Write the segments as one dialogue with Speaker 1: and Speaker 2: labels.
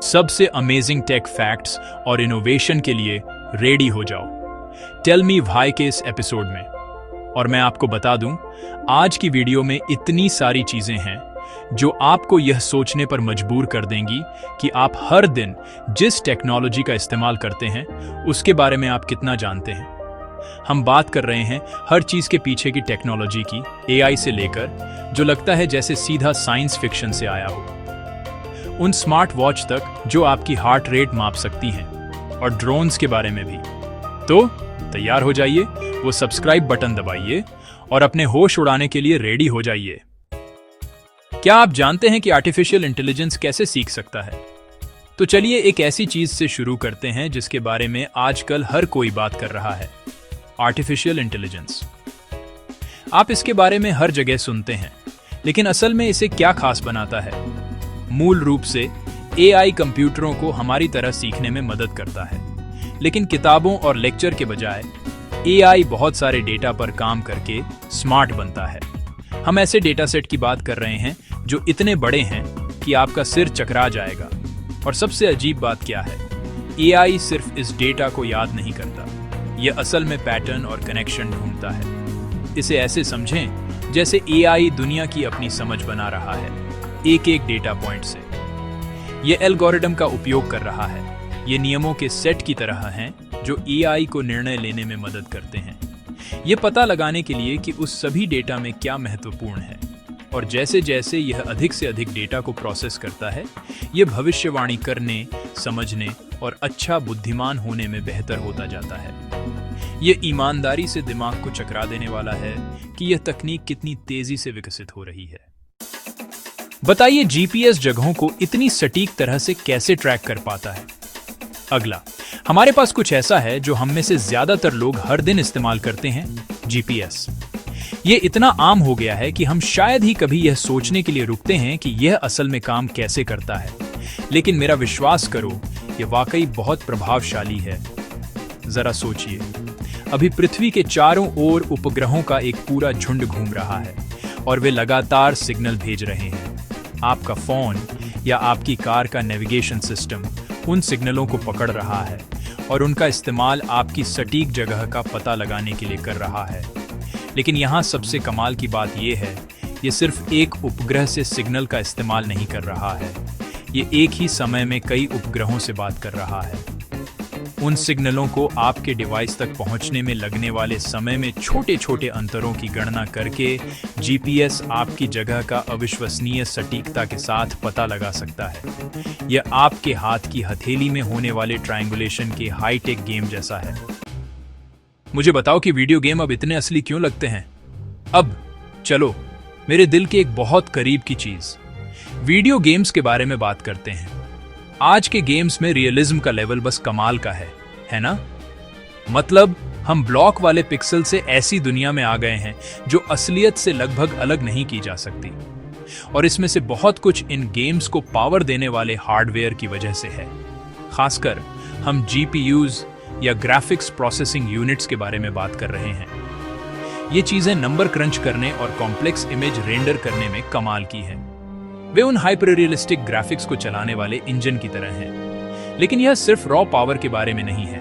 Speaker 1: सबसे amazing take facts और innovation के लिए रेडी हो जाओ टेल मी व्हाई के इस एपिसोड में। और मैं आपको बता दूं, आज की वीडियो में इतनी सारी चीजें हैं जो आपको यह सोचने पर मजबूर कर देंगी कि आप हर दिन जिस टेक्नोलॉजी का इस्तेमाल करते हैं उसके बारे में आप कितना जानते हैं। हम बात कर रहे हैं हर चीज के पीछे की टेक्नोलॉजी की, एआई से लेकर जो लगता है जैसे सीधा साइंस फिक्शन से आया हो, उन स्मार्ट वॉच तक जो आपकी हार्ट रेट माप सकती हैं, और ड्रोन्स के बारे में भी। तो तैयार हो जाइए, वो सब्सक्राइब बटन दबाइए और अपने होश उड़ाने के लिए रेडी हो जाइए। क्या आप जानते हैं कि आर्टिफिशियल इंटेलिजेंस कैसे सीख सकता है? तो चलिए एक ऐसी चीज से शुरू करते हैं जिसके बारे में आजकल हर कोई बात कर रहा है, आर्टिफिशियल इंटेलिजेंस। आप इसके बारे में हर जगह सुनते हैं, लेकिन असल में इसे क्या खास बनाता है? मूल रूप से एआई कंप्यूटरों को हमारी तरह सीखने में मदद करता है, लेकिन किताबों और लेक्चर के बजाय एआई बहुत सारे डेटा पर काम करके स्मार्ट बनता है। हम ऐसे डेटा सेट की बात कर रहे हैं जो इतने बड़े हैं कि आपका सिर चकरा जाएगा। और सबसे अजीब बात क्या है, एआई सिर्फ इस डेटा को याद नहीं करता, यह असल में पैटर्न और कनेक्शन ढूंढता है। इसे ऐसे समझें जैसे एआई दुनिया की अपनी समझ बना रहा है, एक एक डेटा पॉइंट से। यह एल्गोरिदम का उपयोग कर रहा है, ये नियमों के सेट की तरह हैं जो एआई को निर्णय लेने में मदद करते हैं, ये पता लगाने के लिए कि उस सभी डेटा में क्या महत्वपूर्ण है। और जैसे जैसे यह अधिक से अधिक डेटा को प्रोसेस करता है, यह भविष्यवाणी करने, समझने और अच्छा बुद्धिमान होने में बेहतर होता जाता है। यह ईमानदारी से दिमाग को चकरा देने वाला है कि यह तकनीक कितनी तेजी से विकसित हो रही है। बताइए, जीपीएस जगहों को इतनी सटीक तरह से कैसे ट्रैक कर पाता है? अगला, हमारे पास कुछ ऐसा है जो हम में से ज्यादातर लोग हर दिन इस्तेमाल करते हैं, जीपीएस। ये इतना आम हो गया है कि हम शायद ही कभी यह सोचने के लिए रुकते हैं कि यह असल में काम कैसे करता है। लेकिन मेरा विश्वास करो, यह वाकई बहुत प्रभावशाली है। जरा सोचिए, अभी पृथ्वी के चारों ओर उपग्रहों का एक पूरा झुंड घूम रहा है और वे लगातार सिग्नल भेज रहे हैं। आपका फोन या आपकी कार का नेविगेशन सिस्टम उन सिग्नलों को पकड़ रहा है और उनका इस्तेमाल आपकी सटीक जगह का पता लगाने के लिए कर रहा है। लेकिन यहाँ सबसे कमाल की बात यह है, ये सिर्फ एक उपग्रह से सिग्नल का इस्तेमाल नहीं कर रहा है, ये एक ही समय में कई उपग्रहों से बात कर रहा है। उन सिग्नलों को आपके डिवाइस तक पहुंचने में लगने वाले समय में छोटे छोटे अंतरों की गणना करके जीपीएस आपकी जगह का अविश्वसनीय सटीकता के साथ पता लगा सकता है। यह आपके हाथ की हथेली में होने वाले ट्रायंगुलेशन के हाईटेक गेम जैसा है। मुझे बताओ कि वीडियो गेम अब इतने असली क्यों लगते हैं? अब चलो मेरे दिल के एक बहुत करीब की चीज, वीडियो गेम्स के बारे में बात करते हैं। आज के गेम्स में रियलिज्म का लेवल बस कमाल का है ना? मतलब हम ब्लॉक वाले पिक्सल से ऐसी दुनिया में आ गए हैं जो असलियत से लगभग अलग नहीं की जा सकती। और इसमें से बहुत कुछ इन गेम्स को पावर देने वाले हार्डवेयर की वजह से है। खासकर हम जीपीयूज या ग्राफिक्स प्रोसेसिंग यूनिट्स के बारे में बात कर रहे हैं। ये चीजें नंबर क्रंच करने और कॉम्प्लेक्स इमेज रेंडर करने में कमाल की हैं। वे उन हाइपर रियलिस्टिक ग्राफिक्स को चलाने वाले इंजन की तरह हैं। लेकिन यह सिर्फ रॉ पावर के बारे में नहीं है।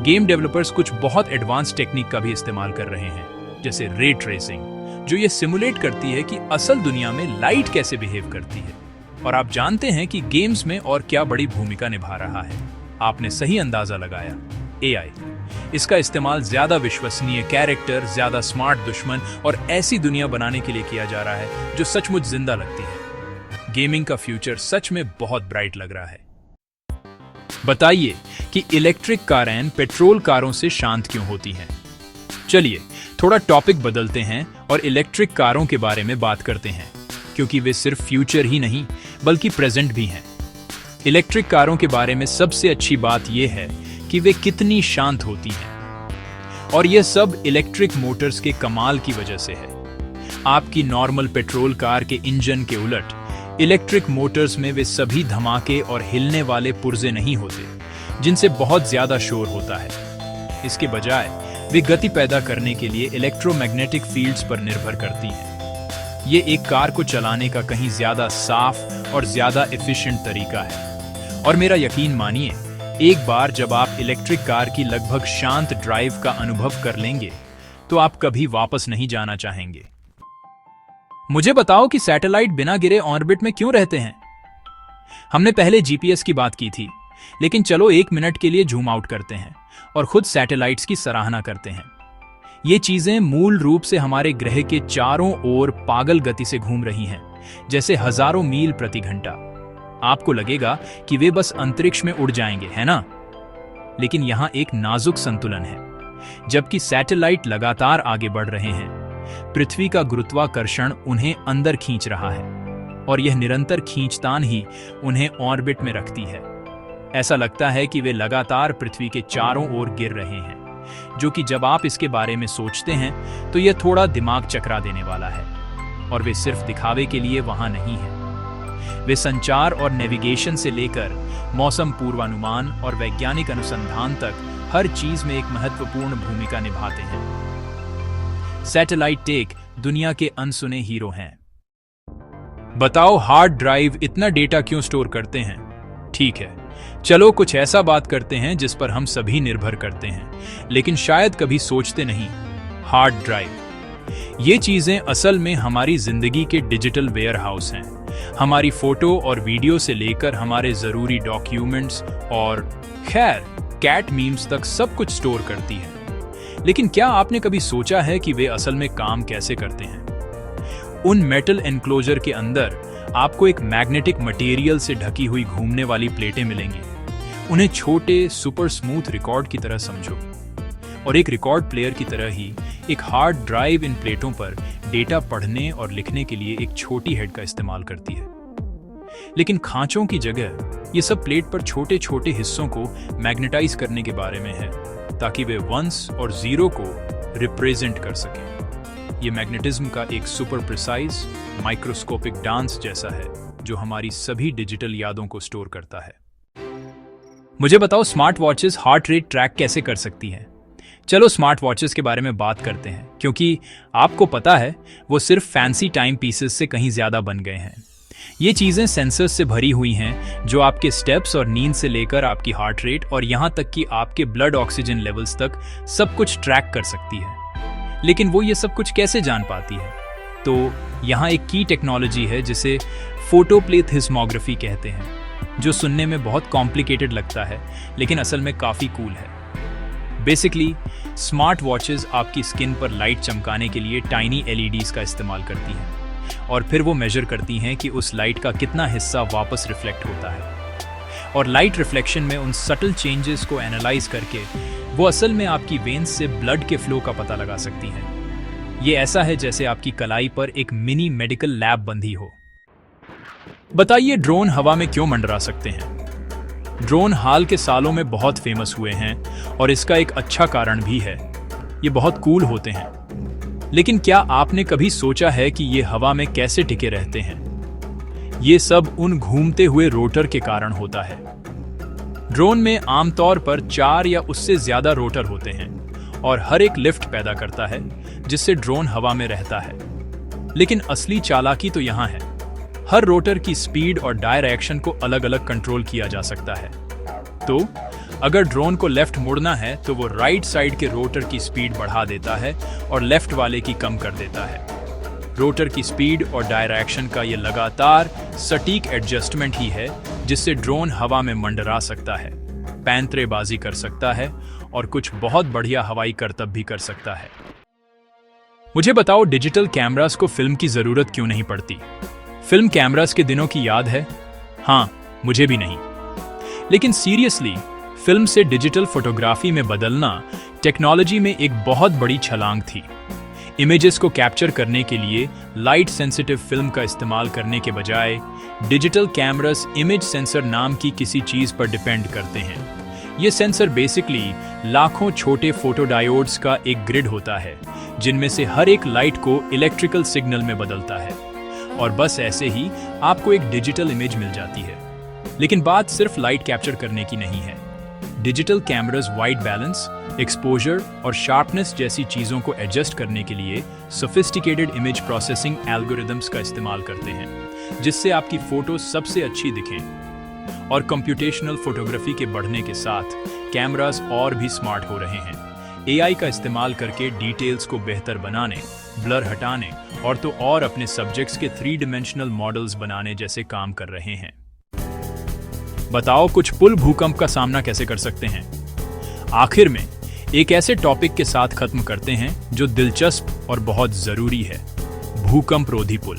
Speaker 1: गेम डेवलपर्स कुछ बहुत एडवांस टेक्निक का भी इस्तेमाल कर रहे हैं, जैसे रे ट्रेसिंग, जो ये सिमुलेट करती है कि असल दुनिया में लाइट कैसे बिहेव करती है। और आप जानते हैं कि गेम्स में और क्या बड़ी भूमिका निभा रहा है? आपने सही अंदाजा लगाया, एआई। इसका इस्तेमाल ज्यादा विश्वसनीय कैरेक्टर, ज्यादा स्मार्ट दुश्मन और ऐसी दुनिया बनाने के लिए किया जा रहा है जो सचमुच जिंदा लगती है। गेमिंग का फ्यूचर सच में बहुत ब्राइट लग रहा है। बताइए कि इलेक्ट्रिक कारें पेट्रोल कारों से शांत क्यों होती हैं? चलिए थोड़ा टॉपिक बदलते हैं और इलेक्ट्रिक कारों के बारे में बात करते हैं, क्योंकि वे सिर्फ फ्यूचर ही नहीं बल्कि प्रेजेंट भी हैं। इलेक्ट्रिक कारों के बारे में सबसे अच्छी बात यह है कि वे कितनी शांत होती हैं। और यह सब इलेक्ट्रिक मोटर्स के कमाल की वजह से है। आपकी नॉर्मल पेट्रोल कार के इंजन के उलट इलेक्ट्रिक मोटर्स में वे सभी धमाके और हिलने वाले पुर्जे नहीं होते जिनसे बहुत ज्यादा शोर होता है। इसके बजाय वे गति पैदा करने के लिए इलेक्ट्रोमैग्नेटिक फील्ड्स पर निर्भर करती हैं। ये एक कार को चलाने का कहीं ज्यादा साफ और ज्यादा एफिशिएंट तरीका है। और मेरा यकीन मानिए, एक बार जब आप इलेक्ट्रिक कार की लगभग शांत ड्राइव का अनुभव कर लेंगे तो आप कभी वापस नहीं जाना चाहेंगे। मुझे बताओ कि सैटेलाइट बिना गिरे ऑर्बिट में क्यों रहते हैं? हमने पहले जीपीएस की बात की थी, लेकिन चलो 1 मिनट के लिए जूम आउट करते हैं और खुद सैटेलाइट्स की सराहना करते हैं। ये चीजें मूल रूप से हमारे ग्रह के चारों ओर पागल गति से घूम रही हैं, जैसे हजारों मील प्रति घंटा। आपको लगेगा कि वे बस अंतरिक्ष में उड़ जाएंगे, है ना? लेकिन यहां एक नाजुक संतुलन है। जबकि सैटेलाइट लगातार आगे बढ़ रहे हैं, पृथ्वी का गुरुत्वाकर्षण उन्हें अंदर खींच रहा है और यह निरंतर खींचतान ही उन्हें ऑर्बिट में रखती है। ऐसा लगता है कि वे लगातार पृथ्वी के चारों ओर गिर रहे हैं, जो कि जब आप इसके बारे में सोचते हैं तो यह थोड़ा दिमाग चकरा देने वाला है। और वे सिर्फ दिखावे के लिए वहां नहीं है। वे संचार और नेविगेशन से लेकर मौसम पूर्वानुमान और वैज्ञानिक अनुसंधान तक हर चीज में एक महत्वपूर्ण भूमिका निभाते हैं। सैटेलाइट टेक दुनिया के अनसुने हीरो हैं। बताओ, हार्ड ड्राइव इतना डेटा क्यों स्टोर करते हैं? ठीक है, चलो कुछ ऐसा बात करते हैं जिस पर हम सभी निर्भर करते हैं, लेकिन शायद कभी सोचते नहीं। Hard drive. ये चीजें असल में हमारी जिंदगी के डिजिटल वेयरहाउस हैं। हमारी फोटो और वीडियो से लेकर हमारे जरूरी डॉक्यूमेंट्स और खैर कैट मीम्स तक सब कुछ स्टोर करती है। लेकिन क्या आपने कभी सोचा है कि वे असल में काम कैसे करते हैं? उन मेटल एनक्लोजर के अंदर आपको एक मैग्नेटिक मटेरियल से ढकी हुई घूमने वाली प्लेटें मिलेंगी। उन्हें छोटे सुपर स्मूथ रिकॉर्ड की तरह समझो, और एक रिकॉर्ड प्लेयर की तरह ही एक हार्ड ड्राइव इन प्लेटों पर डेटा पढ़ने और लिखने के लिए एक छोटी हेड का इस्तेमाल करती है। लेकिन खांचों की जगह ये सब प्लेट पर छोटे छोटे हिस्सों को मैग्नेटाइज करने के बारे में है, ताकि वे वंस और जीरो को रिप्रेजेंट कर सकें। ये मैग्नेटिज्म का एक सुपर प्रिसाइज माइक्रोस्कोपिक डांस जैसा है, जो हमारी सभी डिजिटल यादों को स्टोर करता है। मुझे बताओ, smart watches heart rate track कैसे कर सकती हैं? चलो स्मार्ट वॉचेस के बारे में बात करते हैं, क्योंकि आपको पता है वो सिर्फ फैंसी टाइम पीसेस से कहीं ज्यादा बन गए हैं। ये चीजें सेंसर्स से भरी हुई हैं, जो आपके स्टेप्स और नींद से लेकर आपकी हार्ट रेट और यहां तक कि आपके ब्लड ऑक्सीजन लेवल्स तक सब कुछ ट्रैक कर सकती है। लेकिन वो ये सब कुछ कैसे जान पाती है? तो यहाँ एक की टेक्नोलॉजी है जिसे फोटोप्लेथिस्मोग्राफी कहते हैं, जो सुनने में बहुत कॉम्प्लिकेटेड लगता है लेकिन असल में काफी कूल है। बेसिकली स्मार्ट वॉचेस आपकी स्किन पर लाइट चमकाने के लिए टाइनी एलईडीज का इस्तेमाल करती हैं, और फिर वो मेजर करती हैं कि उस लाइट का कितना हिस्सा वापस रिफ्लेक्ट होता है। और लाइट रिफ्लेक्शन में उन सटल चेंजेस को एनालाइज करके वो असल में आपकी वेन्स से ब्लड के फ्लो का पता लगा सकती हैं। ये ऐसा है जैसे आपकी कलाई पर एक मिनी मेडिकल लैब बंधी हो। बताइए, ड्रोन हवा में क्यों मंडरा सकते हैं? ड्रोन हाल के सालों में बहुत फेमस हुए हैं और इसका एक अच्छा कारण भी है। ये बहुत कूल होते हैं। लेकिन क्या आपने कभी सोचा है कि ये हवा में कैसे टिके रहते हैं? ये सब उन घूमते हुए रोटर के कारण होता है। ड्रोन में आमतौर पर 4 या उससे ज्यादा रोटर होते हैं और हर एक लिफ्ट पैदा करता है, जिससे ड्रोन हवा में रहता है। लेकिन असली चालाकी तो यहाँ है। हर रोटर की स्पीड और डायरेक्शन को अलग अलग कंट्रोल किया जा सकता है। तो अगर ड्रोन को लेफ्ट मुड़ना है तो वो राइट साइड के रोटर की स्पीड बढ़ा देता है और लेफ्ट वाले की कम कर देता है। रोटर की स्पीड और डायरेक्शन का ये लगातार सटीक एडजस्टमेंट ही है जिससे ड्रोन हवा में मंडरा सकता है, पैंतरेबाजी कर सकता है और कुछ बहुत बढ़िया हवाई करतब भी कर सकता है। मुझे बताओ, डिजिटल कैमरास को फिल्म की जरूरत क्यों नहीं पड़ती? फिल्म कैमरास के दिनों की याद है? हाँ, मुझे भी नहीं। लेकिन सीरियसली, फिल्म से डिजिटल फोटोग्राफी में बदलना टेक्नोलॉजी में एक बहुत बड़ी छलांग थी। इमेजेस को कैप्चर करने के लिए लाइट सेंसिटिव फिल्म का इस्तेमाल करने के बजाय डिजिटल कैमरास इमेज सेंसर नाम की किसी चीज पर डिपेंड करते हैं। ये सेंसर बेसिकली लाखों छोटे फोटोडायोड्स का एक ग्रिड होता है, जिनमें से हर एक लाइट को इलेक्ट्रिकल सिग्नल में बदलता है, और बस ऐसे ही आपको एक डिजिटल इमेज मिल जाती है। लेकिन बात सिर्फ लाइट कैप्चर करने की नहीं है। Digital cameras white balance, exposure और शार्पनेस जैसी चीजों को एडजस्ट करने के लिए सोफिस्टिकेटेड इमेज प्रोसेसिंग एल्गोरिदम्स का इस्तेमाल करते हैं, जिससे आपकी फोटो सबसे अच्छी दिखें। और कंप्यूटेशनल फोटोग्राफी के बढ़ने के साथ कैमरास और भी स्मार्ट हो रहे हैं। एआई का इस्तेमाल करके डिटेल्स को बेहतर बनाने, ब्लर हटाने और तो और अपने सब्जेक्ट्स के 3 डायमेंशनल मॉडल्स बनाने जैसे काम कर रहे हैं। बताओ कुछ पुल भूकंप का सामना कैसे कर सकते हैं। आखिर में एक ऐसे टॉपिक के साथ खत्म करते हैं जो दिलचस्प और बहुत जरूरी है, भूकंप रोधी पुल।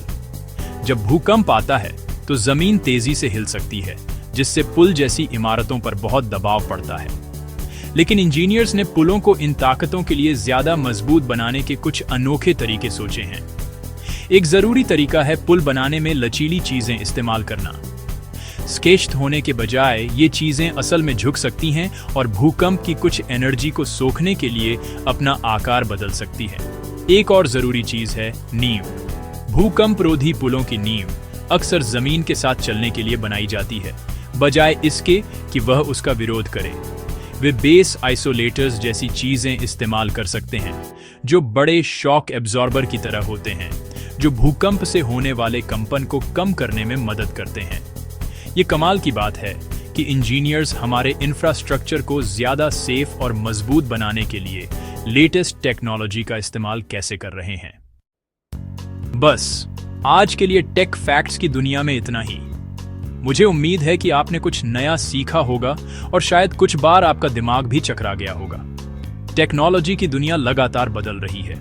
Speaker 1: जब भूकंप आता है तो जमीन तेजी से हिल सकती है, जिससे पुल जैसी इमारतों पर बहुत दबाव पड़ता है। लेकिन इंजीनियर्स ने पुलों को इन ताकतों के लिए ज्यादा मजबूत बनाने के कुछ अनोखे तरीके सोचे हैं। एक जरूरी तरीका है पुल बनाने में लचीली चीजें इस्तेमाल करना। स्केच्ड होने के बजाय ये चीजें असल में झुक सकती हैं और भूकंप की कुछ एनर्जी को सोखने के लिए अपना आकार बदल सकती है। एक और जरूरी चीज है नींव। भूकंप रोधी पुलों की नींव अक्सर जमीन के साथ चलने के लिए बनाई जाती है, बजाय इसके कि वह उसका विरोध करे। वे बेस आइसोलेटर्स जैसी चीजें इस्तेमाल कर सकते हैं, जो बड़े शॉक एब्जॉर्बर की तरह होते हैं, जो भूकंप से होने वाले कंपन को कम करने में मदद करते हैं। ये कमाल की बात है कि इंजीनियर्स हमारे इंफ्रास्ट्रक्चर को ज्यादा सेफ और मजबूत बनाने के लिए लेटेस्ट टेक्नोलॉजी का इस्तेमाल कैसे कर रहे हैं। बस आज के लिए टेक फैक्ट्स की दुनिया में इतना ही। मुझे उम्मीद है कि आपने कुछ नया सीखा होगा और शायद कुछ बार आपका दिमाग भी चकरा गया होगा। टेक्नोलॉजी की दुनिया लगातार बदल रही है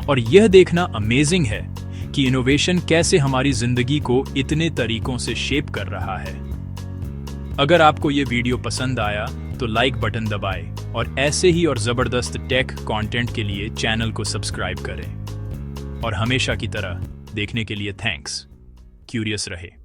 Speaker 1: और यह देखना अमेजिंग है कि इनोवेशन कैसे हमारी जिंदगी को इतने तरीकों से शेप कर रहा है। अगर आपको यह वीडियो पसंद आया तो लाइक बटन दबाएं और ऐसे ही और जबरदस्त टेक कंटेंट के लिए चैनल को सब्सक्राइब करें। और हमेशा की तरह देखने के लिए थैंक्स। क्यूरियस रहे।